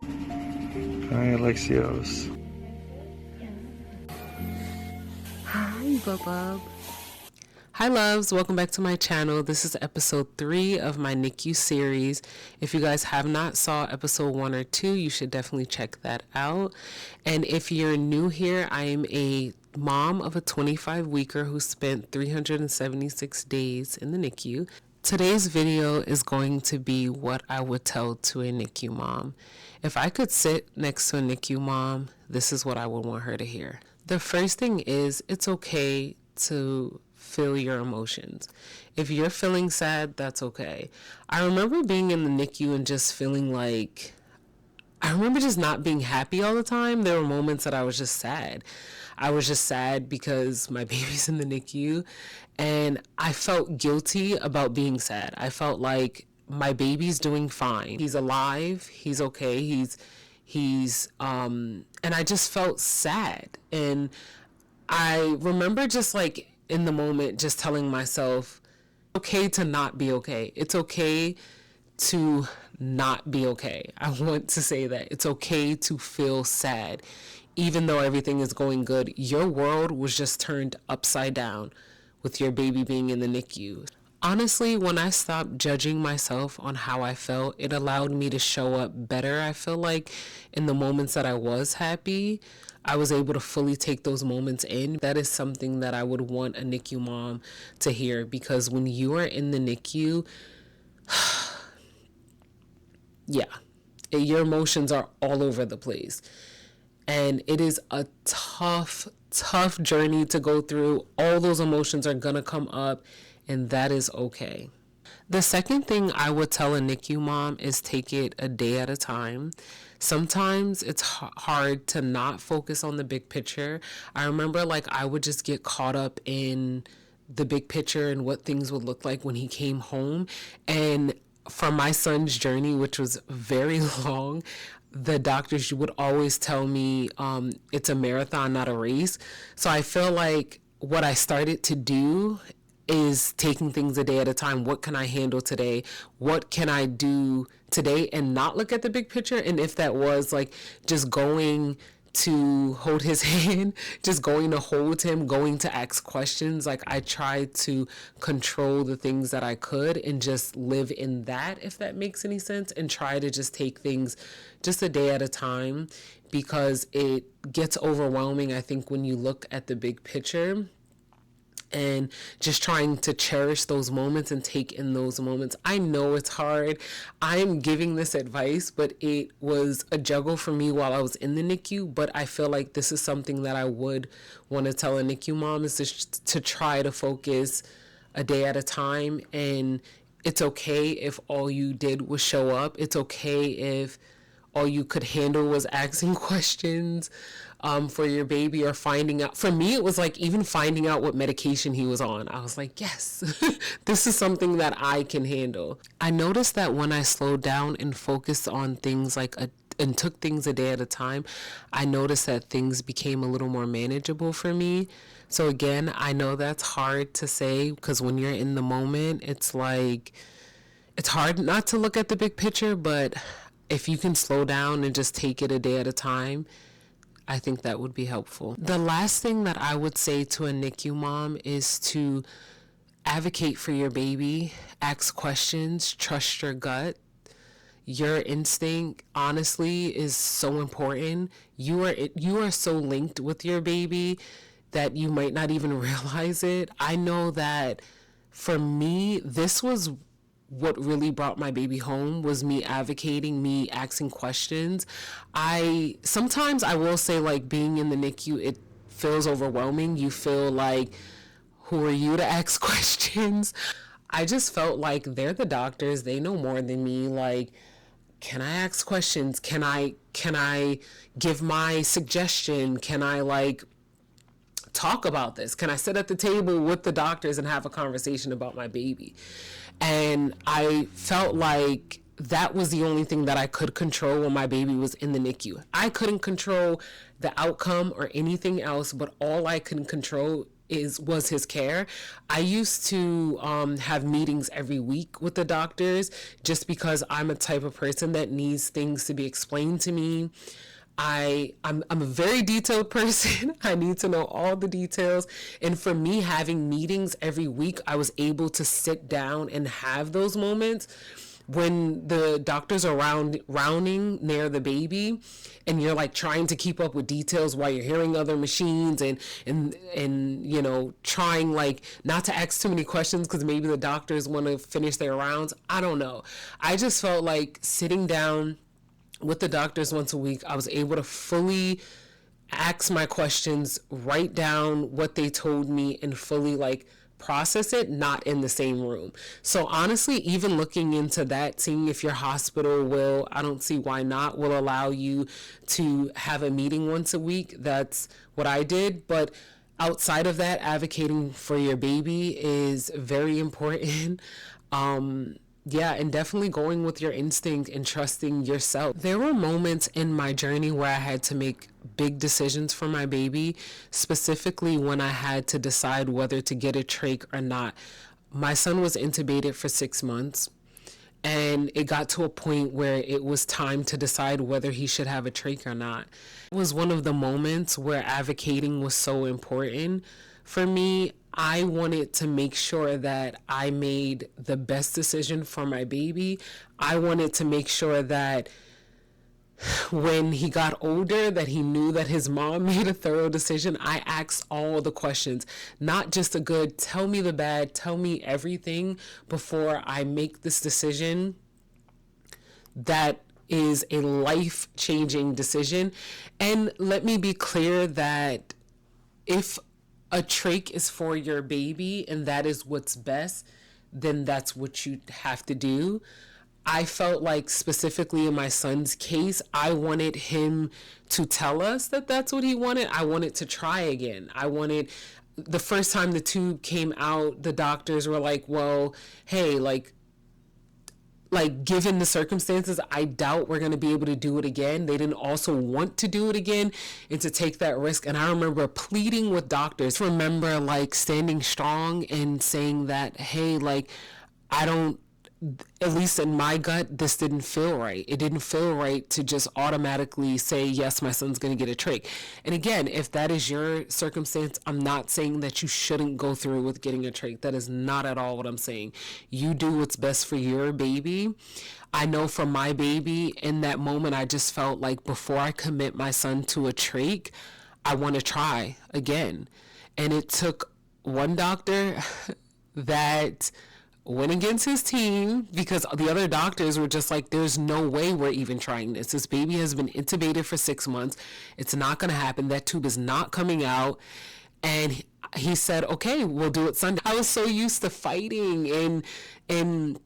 Hi, Alexios. Hi, Bub. Hi, loves. Welcome back to my channel. This is episode 3 of my NICU series. If you guys have not saw episode 1 or 2, you should definitely check that out. And if you're new here, I am a mom of a 25-weeker who spent 376 days in the NICU. Today's video is going to be what I would tell to a NICU mom. If I could sit next to a NICU mom, this is what I would want her to hear. The first thing is, it's okay to feel your emotions. If you're feeling sad, that's okay. I remember being in the NICU and just feeling like, I remember just not being happy all the time. There were moments that I was just sad. I was just sad because my baby's in the NICU, and I felt guilty about being sad. I felt like my baby's doing fine. He's alive. He's okay. And I just felt sad. And I remember just like in the moment, just telling myself, okay to not be okay. It's okay to not be okay. I want to say that it's okay to feel sad. Even though everything is going good, your world was just turned upside down with your baby being in the NICU. Honestly, when I stopped judging myself on how I felt, it allowed me to show up better. I feel like in the moments that I was happy, I was able to fully take those moments in. That is something that I would want a NICU mom to hear, because when you are in the NICU, yeah, your emotions are all over the place. And it is a tough journey to go through. All those emotions are gonna come up, and that is okay. The second thing I would tell a NICU mom is take it a day at a time. Sometimes it's hard to not focus on the big picture. I remember like I would just get caught up in the big picture and what things would look like when he came home. And for my son's journey, which was very long, the doctors would always tell me it's a marathon, not a race. So I feel like what I started to do is taking things a day at a time. What can I handle today? What can I do today, and not look at the big picture? And if that was like just going to hold his hand, just going to hold him, going to ask questions, like I tried to control the things that I could and just live in that, if that makes any sense, and try to just take things just a day at a time, because it gets overwhelming, I think, when you look at the big picture. And just trying to cherish those moments and take in those moments. I know it's hard. I'm giving this advice, but it was a juggle for me while I was in the NICU. But I feel like this is something that I would want to tell a NICU mom, is to try to focus a day at a time. And it's okay if all you did was show up. It's okay if all you could handle was asking questions for your baby, or finding out. For me, it was like even finding out what medication he was on. I was like, yes, this is something that I can handle. I noticed that when I slowed down and focused on things and took things a day at a time, I noticed that things became a little more manageable for me. So again, I know that's hard to say, because when you're in the moment, it's like, it's hard not to look at the big picture, but if you can slow down and just take it a day at a time, I think that would be helpful. The last thing that I would say to a NICU mom is to advocate for your baby, ask questions, trust your gut. Your instinct, honestly, is so important. You are so linked with your baby that you might not even realize it. I know that for me, this was what really brought my baby home, was me advocating, me asking questions. Sometimes I will say, like, being in the NICU, it feels overwhelming. You feel like, who are you to ask questions? I just felt like they're the doctors. They know more than me. Like, can I ask questions? Can I give my suggestion? Can I like talk about this? Can I sit at the table with the doctors and have a conversation about my baby? And I felt like that was the only thing that I could control when my baby was in the NICU. I couldn't control the outcome or anything else, but all I can control was his care. I used to have meetings every week with the doctors just because I'm a type of person that needs things to be explained to me. I'm a very detailed person. I need to know all the details. And for me, having meetings every week, I was able to sit down and have those moments when the doctors are rounding near the baby, and you're like trying to keep up with details while you're hearing other machines, and you know, trying like not to ask too many questions because maybe the doctors want to finish their rounds. I don't know. I just felt like sitting down with the doctors once a week, I was able to fully ask my questions, write down what they told me, and fully like process it, not in the same room. So honestly, even looking into that, seeing if your hospital will, I don't see why not, will allow you to have a meeting once a week. That's what I did. But outside of that, advocating for your baby is very important. Yeah, and definitely going with your instinct and trusting yourself. There were moments in my journey where I had to make big decisions for my baby, specifically when I had to decide whether to get a trach or not. My son was intubated for 6 months, and it got to a point where it was time to decide whether he should have a trach or not. It was one of the moments where advocating was so important for me. I wanted to make sure that I made the best decision for my baby. I wanted to make sure that when he got older, that he knew that his mom made a thorough decision. I asked all the questions, not just a good, tell me the bad, tell me everything before I make this decision that is a life-changing decision. And let me be clear that if a trach is for your baby and that is what's best, then that's what you have to do. I felt like specifically in my son's case, I wanted him to tell us that that's what he wanted. I wanted to try again. I wanted, the first time the tube came out, the doctors were like, well, hey, like given the circumstances, I doubt we're going to be able to do it again. They didn't also want to do it again and to take that risk. And I remember pleading with doctors, remember like standing strong and saying that, hey, like, I don't, at least in my gut, this didn't feel right. It didn't feel right to just automatically say, yes, my son's going to get a trach. And again, if that is your circumstance, I'm not saying that you shouldn't go through with getting a trach. That is not at all what I'm saying. You do what's best for your baby. I know for my baby, in that moment, I just felt like before I commit my son to a trach, I want to try again. And it took one doctor that went against his team because the other doctors were just like, there's no way we're even trying this. This baby has been intubated for 6 months. It's not going to happen. That tube is not coming out. And he said, okay, we'll do it Sunday. I was so used to fighting and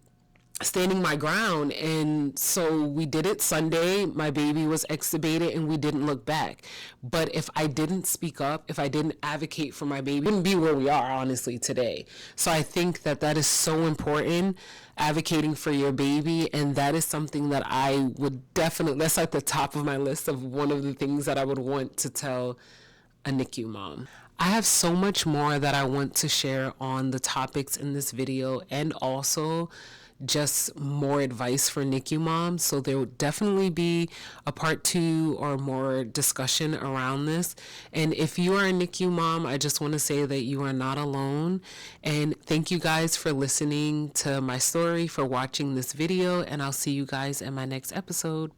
standing my ground, and so we did it Sunday. My baby was extubated and we didn't look back. But if I didn't speak up, if I didn't advocate for my baby, we wouldn't be where we are honestly today. So I think that that is so important, advocating for your baby, and that is something that I would definitely, that's like the top of my list of one of the things that I would want to tell a NICU mom. I have so much more that I want to share on the topics in this video, and also just more advice for NICU moms. So there will definitely be a part 2 or more discussion around this. And if you are a NICU mom, I just want to say that you are not alone. And thank you guys for listening to my story, for watching this video, and I'll see you guys in my next episode.